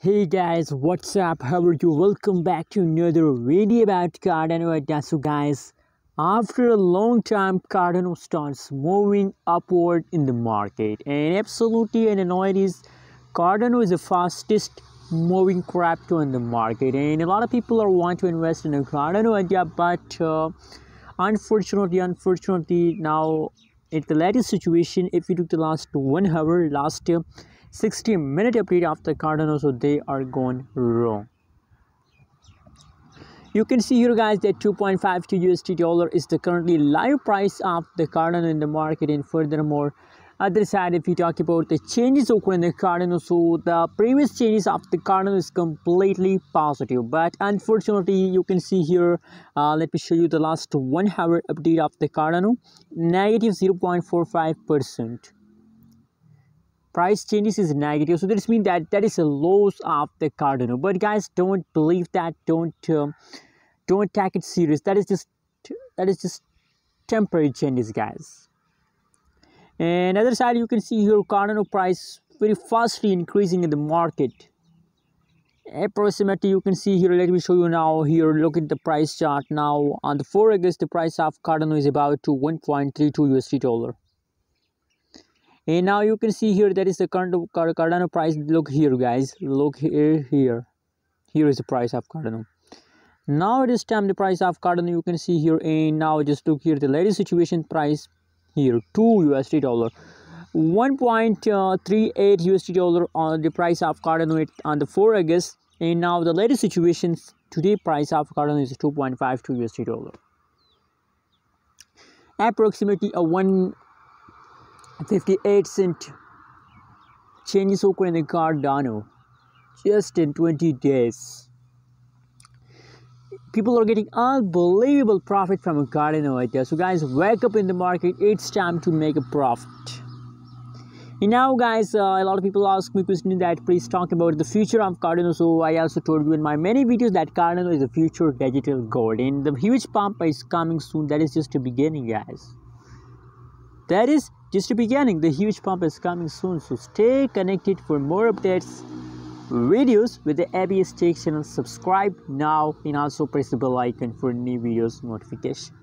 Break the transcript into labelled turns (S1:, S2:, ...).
S1: Hey guys, what's up? How are you? Welcome back to another video about Cardano Ada. So guys, after a long time, Cardano starts moving upward in the market, and absolutely an annoyed is Cardano is the fastest moving crypto in the market, and a lot of people are want to invest in a Cardano Ada, but unfortunately now at the latest situation, if you took the last 1 hour, last 60-minute update of the Cardano, so they are going wrong. You can see here guys that 2.52 USD dollar is the currently live price of the Cardano in the market. And furthermore, other side, if you talk about the changes occurring in the Cardano, so the previous changes of the Cardano is completely positive, but unfortunately you can see here, let me show you the last 1 hour update of the Cardano, negative 0.45%. Price changes is negative, so this means that is a loss of the Cardano. But guys, don't believe that, don't take it serious. That is just temporary changes, guys. And other side, you can see here Cardano price very fastly increasing in the market. Approximately, you can see here, let me show you now here, look at the price chart now. On the 4 August, the price of Cardano is about to 1.32 USD dollar. And now you can see here that is the current Cardano price. Look here guys, look here is the price of Cardano. Now it is time the price of Cardano, you can see here. And now just look here, the latest situation price here, 2 USD dollar, 1.38 USD dollar on the price of Cardano on the 4 August. And now the latest situation today, price of Cardano is 2.52 USD dollar, approximately a 1.58 cent changes occur in the Cardano just in 20 days. People are getting unbelievable profit from a Cardano Ada. So guys, wake up in the market, it's time to make a profit. And now guys, a lot of people ask me question that please talk about the future of Cardano. So I also told you in my many videos that Cardano is the future digital gold, and the huge pump is coming soon. That is just a beginning, guys. That is just the beginning. The huge pump is coming soon, so stay connected for more updates, videos with the ABS Tech channel. Subscribe now and also press the bell icon for new videos notification.